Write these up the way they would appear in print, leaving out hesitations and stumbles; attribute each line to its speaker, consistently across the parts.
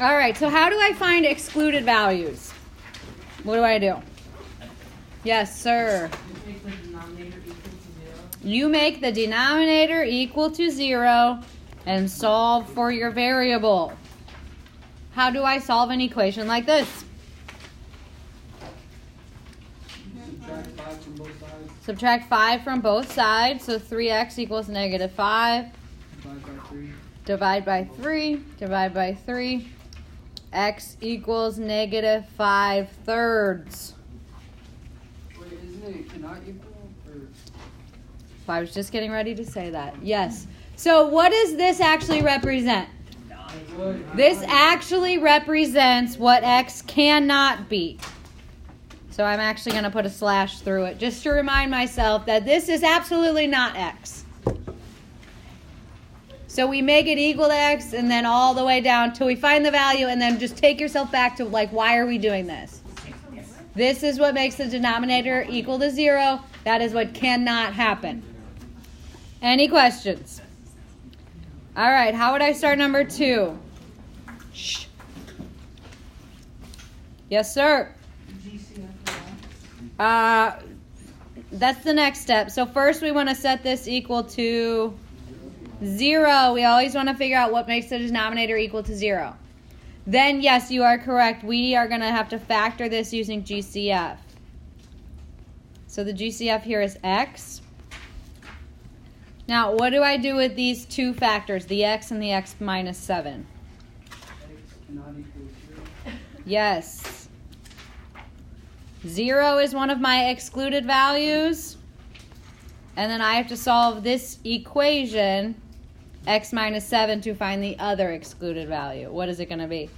Speaker 1: All right, so how do I find excluded values? What do I do? Yes, sir. You make the denominator equal to 0 and solve for your variable. How do I solve an equation like this? Subtract 5 from both sides. So 3x equals negative 5. Divide by 3. Divide by 3. X equals negative 5/3.
Speaker 2: Wait, isn't it cannot equal?
Speaker 1: I was just getting ready to say that. Yes. So what does this actually represent? This actually represents what x cannot be. So I'm actually going to put a slash through it just to remind myself that this is absolutely not x. So we make it equal to x and then all the way down till we find the value, and then just take yourself back to, like, why are we doing this? This is what makes the denominator equal to 0. That is what cannot happen. Any questions? All right, how would I start number 2? Shh. Yes, sir. That's the next step. So first we want to set this equal to 0. We always want to figure out what makes the denominator equal to 0. Then, yes, you are correct. We are going to have to factor this using GCF. So the GCF here is x. Now, what do I do with these two factors, the x and the x minus 7?
Speaker 2: X cannot equal 0.
Speaker 1: Yes. 0 is one of my excluded values. And then I have to solve this equation, x minus 7, to find the other excluded value. What is it going to be?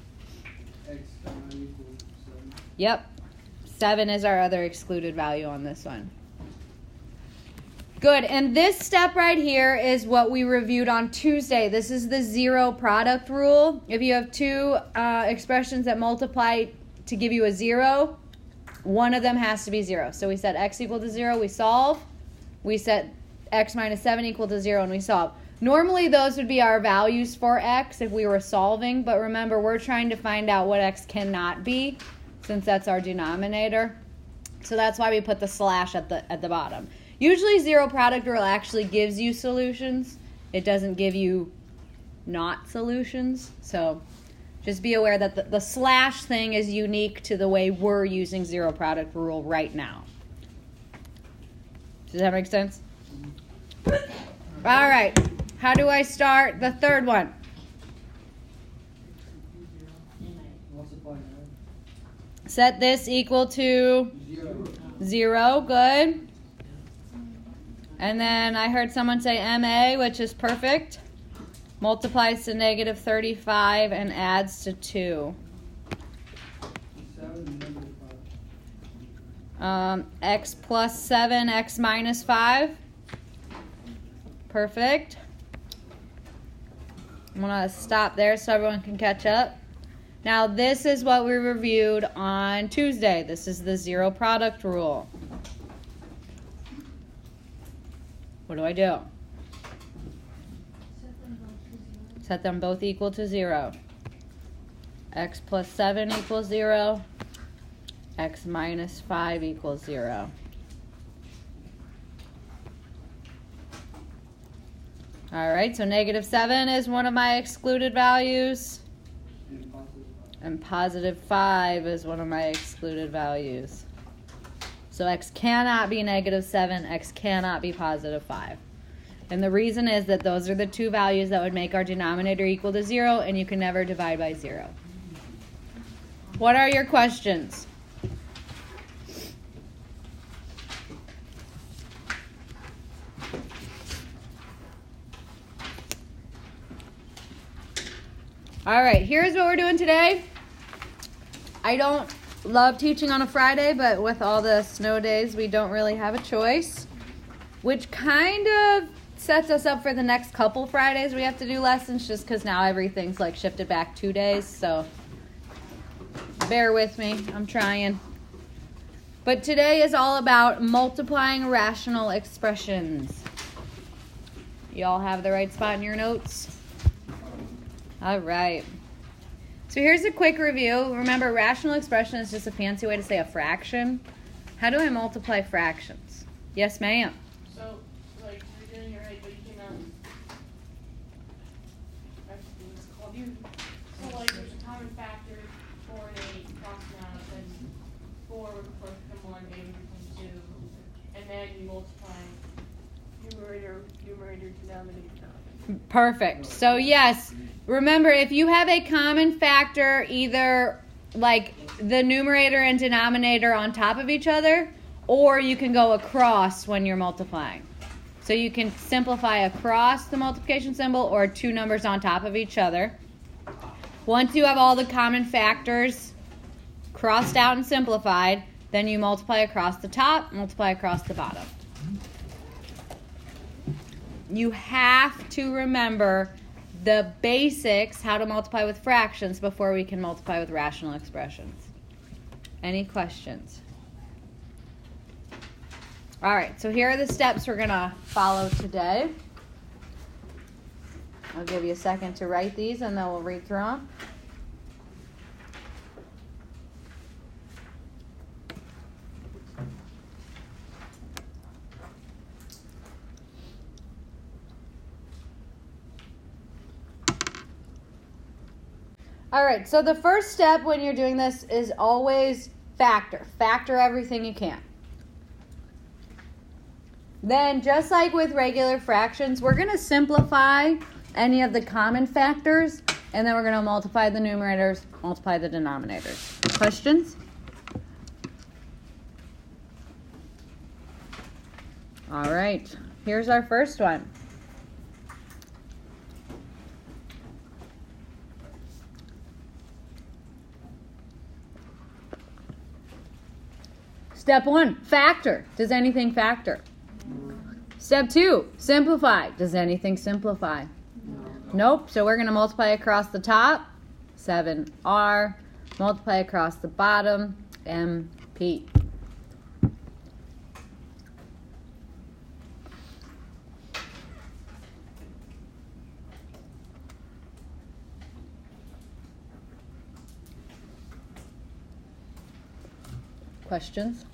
Speaker 2: X cannot equal 7.
Speaker 1: Yep. 7 is our other excluded value on this one. Good. And this step right here is what we reviewed on Tuesday. This is the 0 product rule. If you have two expressions that multiply to give you a 0, one of them has to be 0. So we set x equal to 0, we solve. We set x minus 7 equal to 0, and we solve. Normally, those would be our values for x if we were solving, but remember, we're trying to find out what x cannot be, since that's our denominator. So that's why we put the slash at the bottom. Usually, 0 product rule actually gives you solutions. It doesn't give you not solutions. So just be aware that the slash thing is unique to the way we're using 0 product rule right now. Does that make sense? All right. How do I start the third one? Set this equal to 0. Good. And then I heard someone say MA, which is perfect. Multiplies to negative 35 and adds to 2. X plus 7, x minus 5. Perfect. I'm going to stop there so everyone can catch up. Now, this is what we reviewed on Tuesday. This is the 0 product rule. What do I do? Set them both equal to 0. X plus 7 equals 0. X minus 5 equals 0. All right, so negative 7 is one of my excluded values. And positive 5 is one of my excluded values. So x cannot be negative 7, x cannot be positive 5. And the reason is that those are the two values that would make our denominator equal to 0, and you can never divide by 0. What are your questions? All right, here's what we're doing today. I don't love teaching on a Friday, but with all the snow days, we don't really have a choice, which kind of sets us up for the next couple Fridays we have to do lessons, just because now everything's like shifted back 2 days, so bear with me, I'm trying. But today is all about multiplying rational expressions. You all have the right spot in your notes? All right. So here's a quick review. Remember, rational expression is just a fancy way to say a fraction. How do I multiply fractions? Yes, ma'am.
Speaker 3: So, like, you're doing it right, but you can, actually, it's called you. So, like, there's a common factor, 4 and 8, cross them out, then 4 would become 1, 8 would become 2, and then you multiply numerator, denominator.
Speaker 1: Perfect. So yes, remember, if you have a common factor, either like the numerator and denominator on top of each other, or you can go across when you're multiplying. So you can simplify across the multiplication symbol or two numbers on top of each other. Once you have all the common factors crossed out and simplified, then you multiply across the top, multiply across the bottom. You have to remember the basics, how to multiply with fractions, before we can multiply with rational expressions. Any questions? All right, so here are the steps we're going to follow today. I'll give you a second to write these, and then we'll read through them. All right, so the first step when you're doing this is always factor. Factor everything you can. Then, just like with regular fractions, we're going to simplify any of the common factors, and then we're going to multiply the numerators, multiply the denominators. Questions? All right, here's our first one. Step 1, factor. Does anything factor? Step 2, simplify. Does anything simplify? Nope. So we're going to multiply across the top, 7R. Multiply across the bottom, MP. Questions?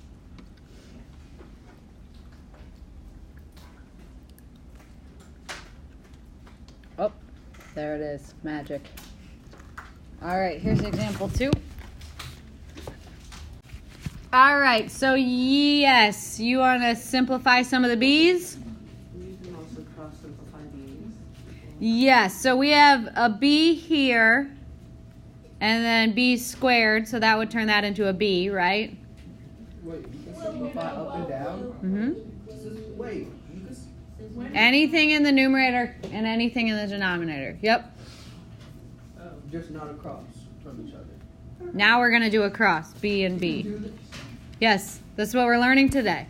Speaker 1: Oh, there it is. Magic. All right, here's example 2. All right, so yes, you want to simplify some of the b's?
Speaker 4: You can also cross-simplify these.
Speaker 1: Yes, so we have a b here, and then b squared, so that would turn that into a b, right?
Speaker 2: Wait, you can simplify up and down?
Speaker 1: Mm-hmm.
Speaker 2: Wait, you can...
Speaker 1: Anything in the numerator and anything in the denominator. Yep.
Speaker 2: Just not across from each other.
Speaker 1: Now we're going to do a cross, b and b. Yes, that's what we're learning today.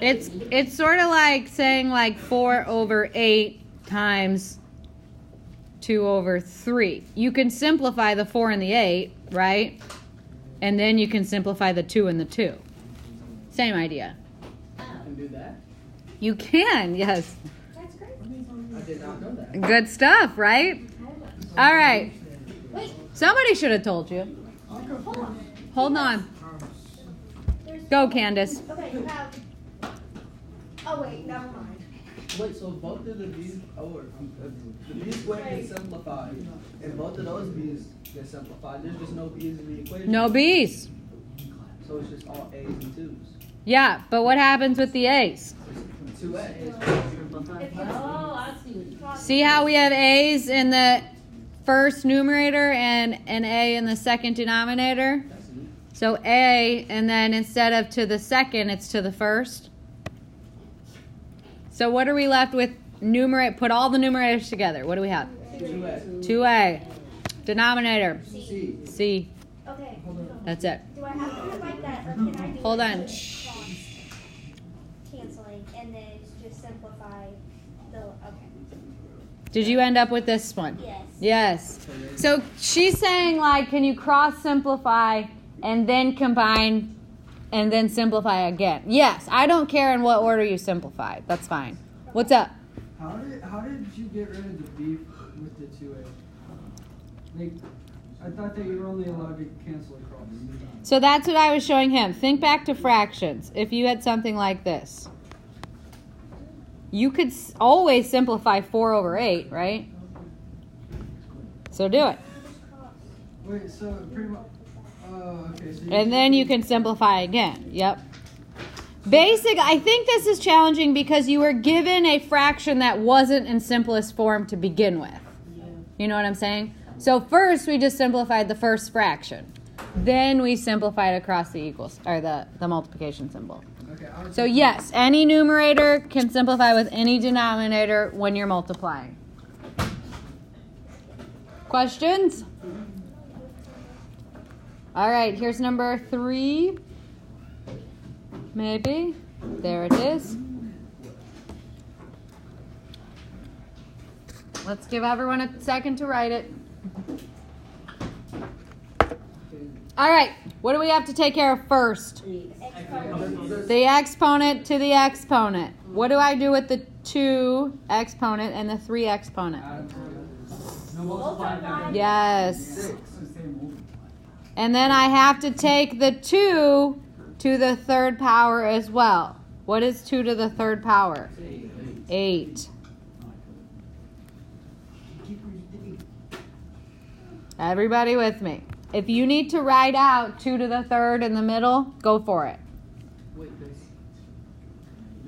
Speaker 1: It's sort of like saying like 4 over 8 times 2 over 3. You can simplify the 4 and the 8, right? And then you can simplify the 2 and the 2. Same idea.
Speaker 2: You can do that?
Speaker 1: You can, yes.
Speaker 5: That's great.
Speaker 2: I did not know that.
Speaker 1: Good stuff, right? All right.
Speaker 5: Wait,
Speaker 1: Somebody should have told you.
Speaker 5: hold on.
Speaker 1: Hold on.
Speaker 5: There's,
Speaker 1: Go, Candace.
Speaker 5: okay, you have. Oh, wait, never mind.
Speaker 2: Wait, so both of the b's, the b squared gets simplified, and both of those b's get simplified. There's just no b's in the equation.
Speaker 1: No B's.
Speaker 2: So it's just all a's and 2's.
Speaker 1: Yeah, but what happens with the A's?
Speaker 2: 2a's.
Speaker 1: See how we have A's in the first numerator and an A in the second denominator?
Speaker 2: That's neat.
Speaker 1: So A, and then instead of to the second, it's to the first. So what are we left with? Put all the numerators together. What do we have?
Speaker 2: 2a.
Speaker 1: 2A. Denominator.
Speaker 2: C.
Speaker 1: C.
Speaker 5: Okay.
Speaker 1: That's it.
Speaker 5: Do I have to write that, or can I do
Speaker 1: Hold
Speaker 5: it
Speaker 1: on.
Speaker 5: with canceling and then just simplify the, okay.
Speaker 1: Did you end up with this one?
Speaker 5: Yes.
Speaker 1: Yes. So she's saying, like, can you cross simplify and then combine and then simplify again? Yes. I don't care in what order you simplify. That's fine. What's up?
Speaker 2: How did you get rid of the b with the 2a? Like, I thought that you were only allowed to cancel across.
Speaker 1: So that's what I was showing him. Think back to fractions. If you had something like this, you could always simplify 4 over 8, right? So do it.
Speaker 2: Wait, so pretty much. Oh, okay. So
Speaker 1: And then you can simplify again. Yep. I think this is challenging because you were given a fraction that wasn't in simplest form to begin with. You know what I'm saying? So first we just simplified the first fraction. Then we simplified across the equals, or the multiplication symbol.
Speaker 2: Okay,
Speaker 1: So yes, any numerator can simplify with any denominator when you're multiplying. Questions? All right, here's number 3. Maybe. There it is. Let's give everyone a second to write it. All right, what do we have to take care of first? The exponent to the exponent. What do I do with the 2 exponent and the 3 exponent? Yes. And then I have to take the 2 to the 3rd power as well. What is 2 to the 3rd power? 8. Everybody with me? If you need to write out 2 to the 3rd in the middle, go for it.
Speaker 2: Wait, do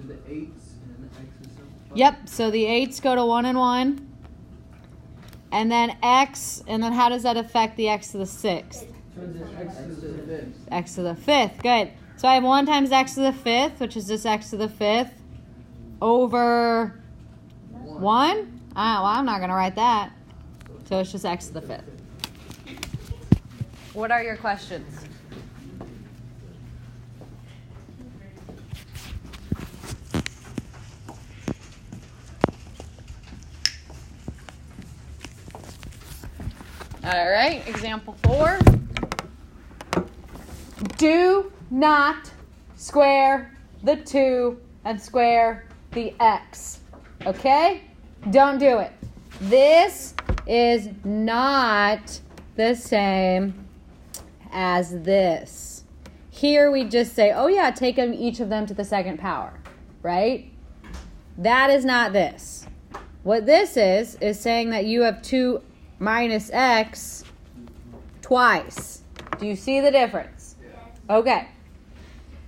Speaker 2: the 8s and the x's simplify?
Speaker 1: Yep, so the 8s go to 1 and 1. And then x, and then how does that affect the x to the 6th?
Speaker 2: Turns it x to the 5th.
Speaker 1: X to the 5th, good. So I have 1 times x to the 5th, which is just x to the 5th, over 1? Well, I'm not going to write that. So it's just x to the 5th. What are your questions? All right, example 4. Do not square the 2 and square the x. Okay? Don't do it. This is not the same as this. Here we just say, oh yeah, take each of them to the 2nd power, right? That is not this. What this is saying that you have 2 minus x twice. Do you see the difference? Okay.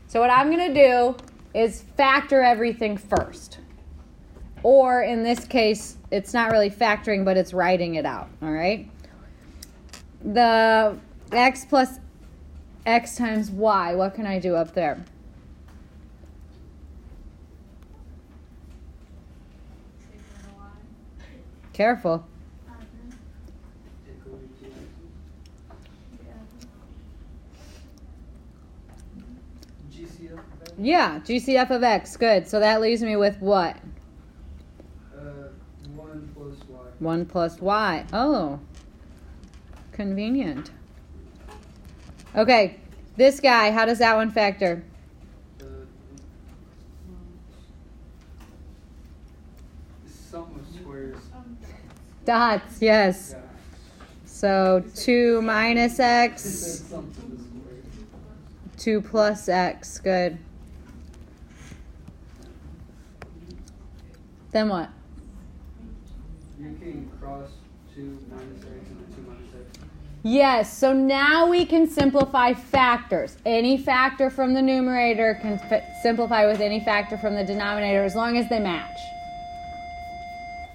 Speaker 1: So what I'm going to do is factor everything first. Or in this case, it's not really factoring, but it's writing it out, all right? The x plus x times y, what can I do up there? Careful.
Speaker 2: GCF?
Speaker 1: Yeah, GCF of x, good. So that leaves me with what?
Speaker 2: 1 plus y.
Speaker 1: 1 plus y. Oh, convenient. Okay, this guy, how does that one factor?
Speaker 2: Sum of squares.
Speaker 1: Dots, yes.
Speaker 2: Yeah.
Speaker 1: So 2 minus x,
Speaker 2: Sum to the square.
Speaker 1: 2 plus x, good. Then what?
Speaker 2: You can cross 2 minus x and 2 minus x.
Speaker 1: Yes, so now we can simplify factors. Any factor from the numerator can simplify with any factor from the denominator as long as they match.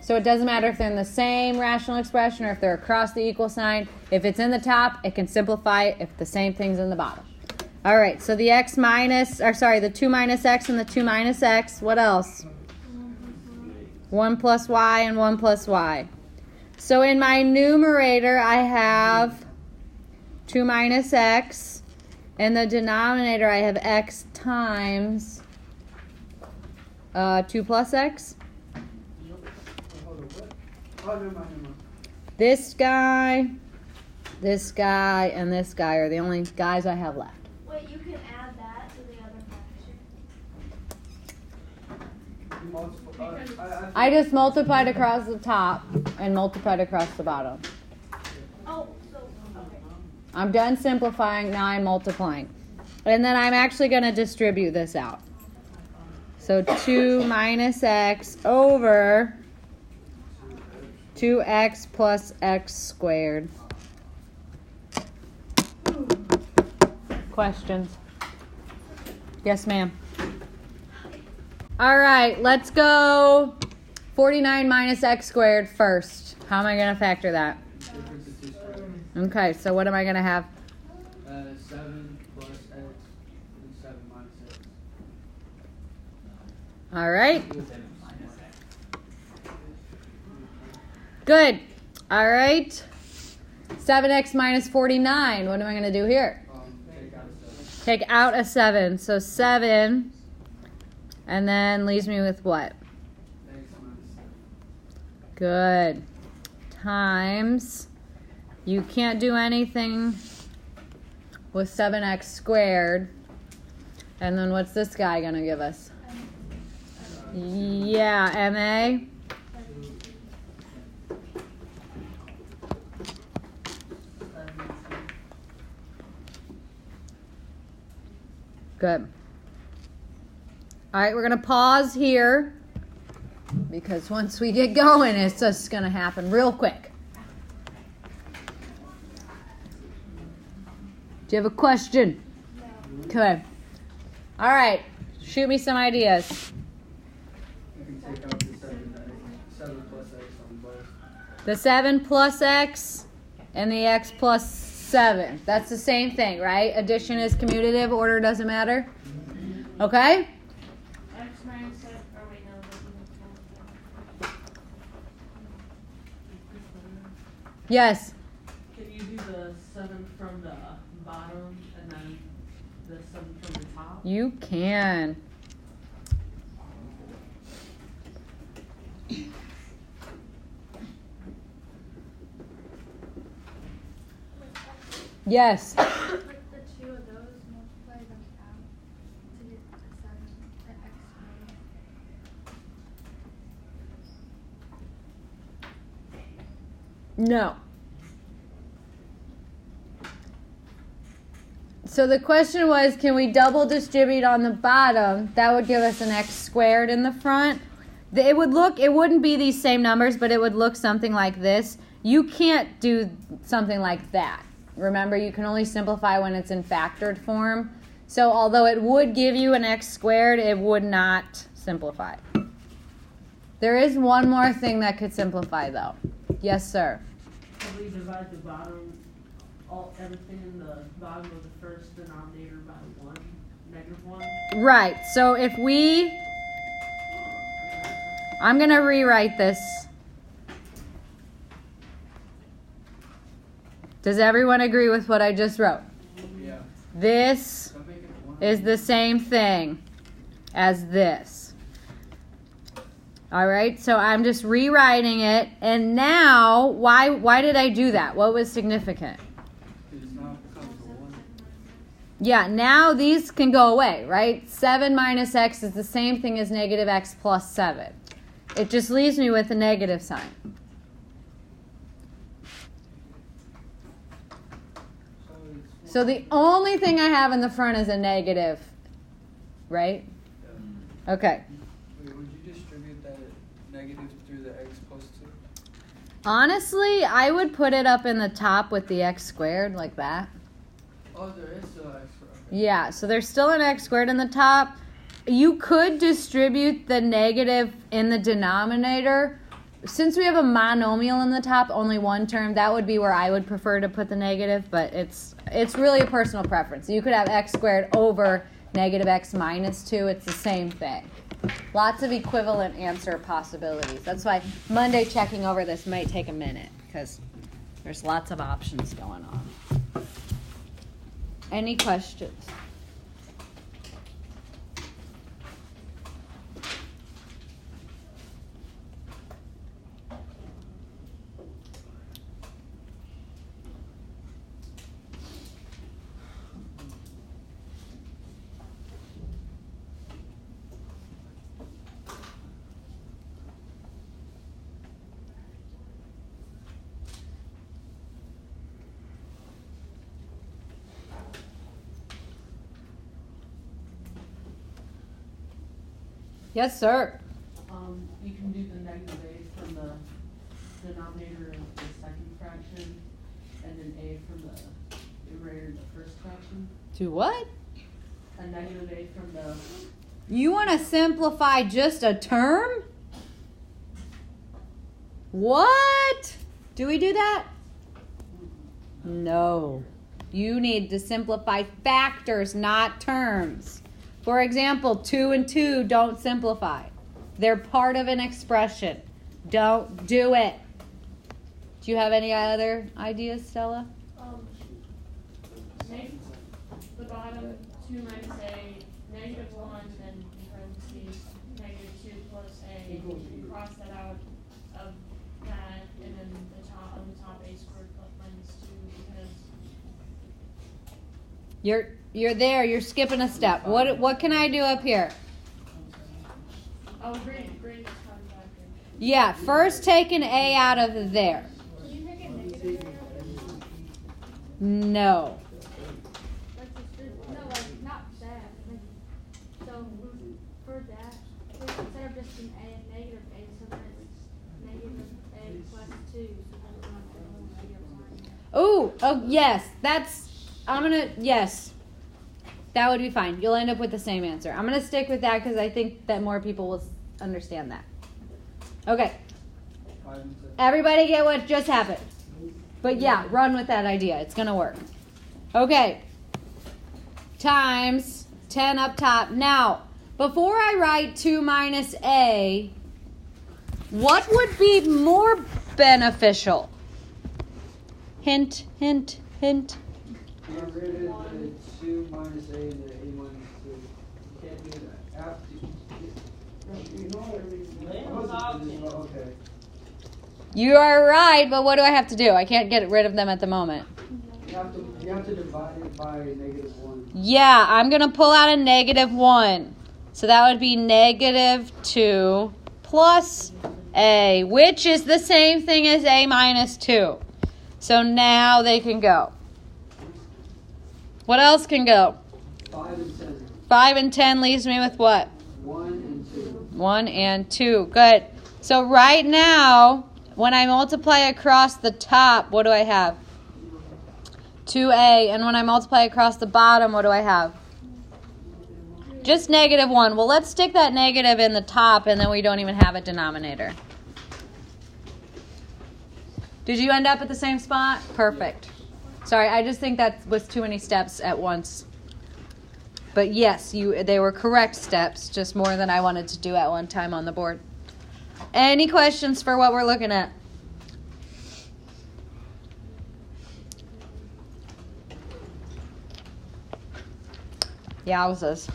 Speaker 1: So it doesn't matter if they're in the same rational expression or if they're across the equal sign. If it's in the top, it can simplify if the same thing's in the bottom. All right, so the the 2 minus x and the 2 minus x. What else? 1 plus y and 1 plus y. So in my numerator, I have 2 minus x. In the denominator, I have x times 2 plus x.
Speaker 2: Hold on, what? Oh, never mind.
Speaker 1: This guy, and this guy are the only guys I have left.
Speaker 5: Wait, you can add that to the other fraction.
Speaker 2: You multiply.
Speaker 1: I just multiplied across the top and multiplied across the bottom.
Speaker 5: Oh, so, okay.
Speaker 1: I'm done simplifying, now I'm multiplying. And then I'm actually going to distribute this out. So 2 minus x over 2x plus x squared. Questions? Yes, ma'am. All right, let's go 49 minus x squared first. How am I going to factor that?
Speaker 2: Difference of 2 squared.
Speaker 1: Okay, so what am I going to have?
Speaker 2: 7 plus x and 7 minus x.
Speaker 1: All right. Good. All right. 7x minus 49. What am I going to do here?
Speaker 2: Take out a 7.
Speaker 1: Take out a 7. So 7. And then leaves me with what?
Speaker 2: X minus 7.
Speaker 1: Good. Times. You can't do anything with 7x squared. And then what's this guy going to give us? Yeah, MA. Good. All right, we're going to pause here because once we get going, it's just going to happen real quick. Do you have a question?
Speaker 5: No.
Speaker 1: Okay. All right, shoot me some ideas.
Speaker 2: You can take out the 7 plus x on both.
Speaker 1: The 7 plus x and the x plus 7. That's the same thing, right? Addition is commutative. Order doesn't matter. Okay?
Speaker 3: X minus 7, or wait, no, that's even
Speaker 1: Yes.
Speaker 4: Can you do the 7 from the bottom and then the 7 from the top?
Speaker 1: You can. Yes.
Speaker 5: With the two of those, multiply them out to get the 7, the x squared.
Speaker 1: No. So the question was, can we double distribute on the bottom? That would give us an x squared in the front. It wouldn't be these same numbers, but it would look something like this. You can't do something like that. Remember, you can only simplify when it's in factored form. So although it would give you an x squared, it would not simplify. There is one more thing that could simplify, though. Yes, sir.
Speaker 4: Can we divide the bottom, everything in the bottom of the first denominator by 1, -1?
Speaker 1: Right. So if I'm going to rewrite this. Does everyone agree with what I just wrote?
Speaker 2: Yeah.
Speaker 1: This
Speaker 2: So make it 1.
Speaker 1: is the same thing as this. All right, so I'm just rewriting it. And now, why did I do that? What was significant?
Speaker 2: It's now becomes a 1.
Speaker 1: Yeah, now these can go away, right? 7 minus x is the same thing as negative x plus 7. It just leaves me with a negative sign. So the only thing I have in the front is a negative, right? Okay.
Speaker 2: Wait, would you distribute that negative through the x plus 2?
Speaker 1: Honestly, I would put it up in the top with the x squared like that.
Speaker 2: Oh, there is still x squared. Okay.
Speaker 1: Yeah, so there's still an x squared in the top. You could distribute the negative in the denominator. Since we have a monomial in the top, only one term, that would be where I would prefer to put the negative, but it's really a personal preference. You could have x squared over negative x minus 2. It's the same thing. Lots of equivalent answer possibilities. That's why Monday checking over this might take a minute, because there's lots of options going on. Any questions? Yes, sir.
Speaker 4: You can do the negative a from the denominator of the second fraction, and then a from the numerator of the first fraction.
Speaker 1: Do what?
Speaker 4: A negative a from the.
Speaker 1: You want to simplify just a term? What? Do we do that? No. You need to simplify factors, not terms. For example, 2 and 2 don't simplify. They're part of an expression. Don't do it. Do you have any other ideas, Stella?
Speaker 3: Make the bottom 2 minus a negative 1, then in parentheses negative 2 plus a. You cross that out of that, and then the top on the top a squared plus minus 2 because.
Speaker 1: You're there. You're skipping a step. What can I do up here?
Speaker 3: Oh, great is coming back in.
Speaker 1: Yeah, first take an A out of there.
Speaker 5: Can you make it negative?
Speaker 1: No.
Speaker 5: Like no, like not that. Like, so for that, instead of just an a negative a, so then it's negative a plus 2. So then it's not a negative sign.
Speaker 1: Oh, yes. Yes. That would be fine. You'll end up with the same answer. I'm going to stick with that because I think that more people will understand that. Okay. Everybody get what just happened. But yeah, run with that idea. It's going to work. Okay. Times 10 up top. Now, before I write 2 minus a, what would be more beneficial? Hint, hint, hint.
Speaker 2: Get rid of the 2 minus a and the a minus 2. You can't do that. After okay.
Speaker 1: You are right, but what do I have to do? I can't get rid of them at the moment.
Speaker 2: You have to divide it by negative 1.
Speaker 1: Yeah, I'm going to pull out a negative 1. So that would be negative 2 plus a, which is the same thing as a minus 2. So now they can go. What else can go?
Speaker 2: 5 and 10.
Speaker 1: 5 and 10 leaves me with what?
Speaker 2: 1 and 2.
Speaker 1: 1 and 2. Good. So right now, when I multiply across the top, what do I have? 2a. And when I multiply across the bottom, what do I have? Just negative 1. Well, let's stick that negative in the top, and then we don't even have a denominator. Did you end up at the same spot? Perfect. Sorry, I just think that was too many steps at once. But yes, they were correct steps, just more than I wanted to do at one time on the board. Any questions for what we're looking at? Yowzas.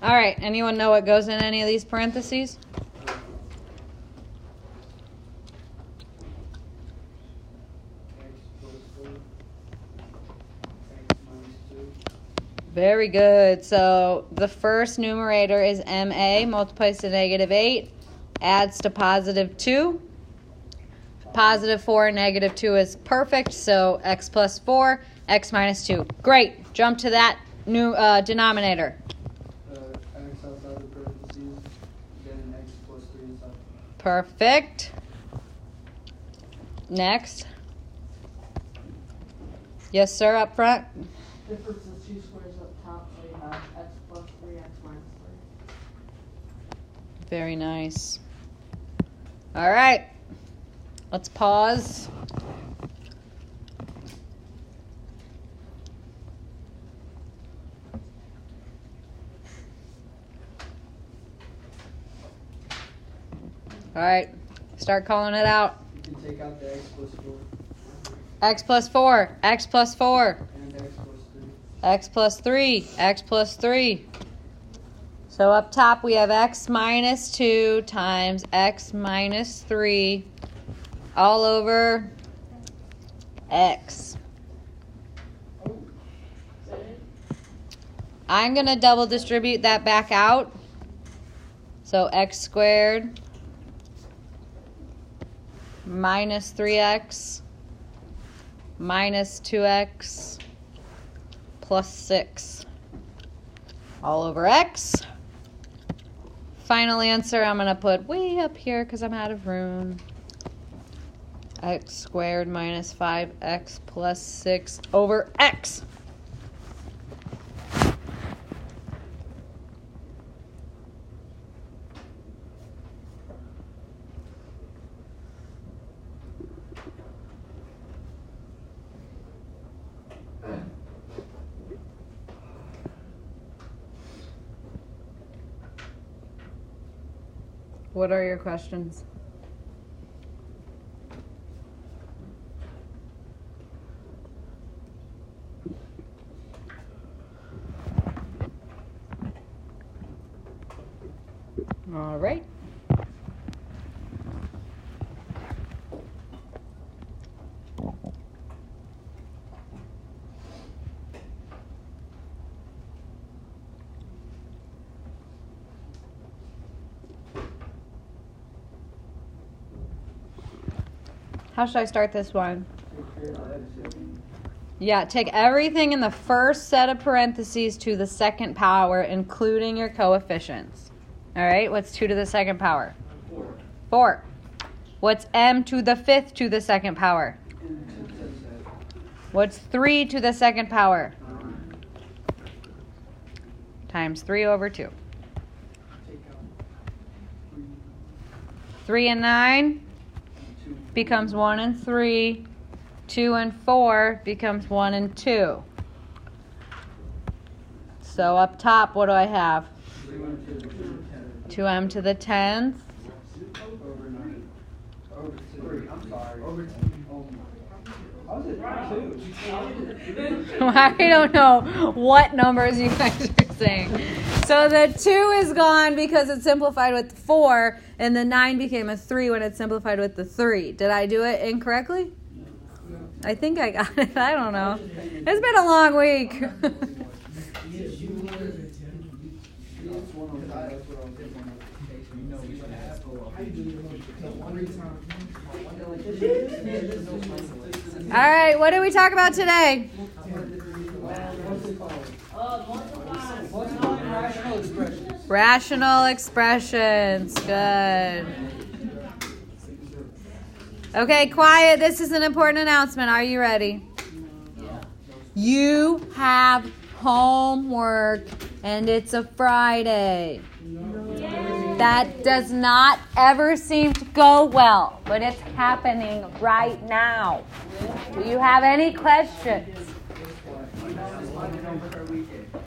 Speaker 1: All right, anyone know what goes in any of these parentheses? Very good. So the first numerator is MA, multiplies to negative 8, adds to positive 2. Positive 4, negative 2 is perfect, so x plus 4, x minus 2. Great. Jump to that new denominator.
Speaker 2: X outside the parentheses, then x plus 3 inside.
Speaker 1: Perfect. Next. Yes, sir, up front.
Speaker 4: Difference of 2 squares up top, so you have x plus 3, x minus 3.
Speaker 1: Very nice. All right. Let's pause. All right. Start calling it out.
Speaker 2: You can take out the x plus 4
Speaker 1: X plus 4. X plus 4.
Speaker 2: and x plus 3.
Speaker 1: X plus 3. X plus 3. So up top we have x minus 2 times x minus 3 all over x. I'm going to double distribute that back out. So x squared minus 3x minus 2x plus 6 all over x. Final answer I'm going to put way up here because I'm out of room. X squared minus 5x plus 6 over x. What are your questions? All right. How should I start this one? Yeah, take everything in the first set of parentheses to the second power, including your coefficients. All right, what's 2 to the second power? 4. What's m to the 5th to the second power? What's 3 to the second power? Times 3 over 2. 3 and 9 becomes 1 and 3. 2 and 4 becomes 1 and 2. So up top, what do I have? 2m to the 10th. I don't know what numbers you guys are saying. So the 2 is gone because it simplified with the 4, and the 9 became a 3 when it simplified with the 3. Did I do it incorrectly? I think I got it. I don't know. It's been a long week. All right, what did we talk about today? Rational expressions. Good. Okay, quiet. This is an important announcement. Are you ready? You have homework, and it's a Friday. That does not ever seem to go well, but it's happening right now. Do you have any questions?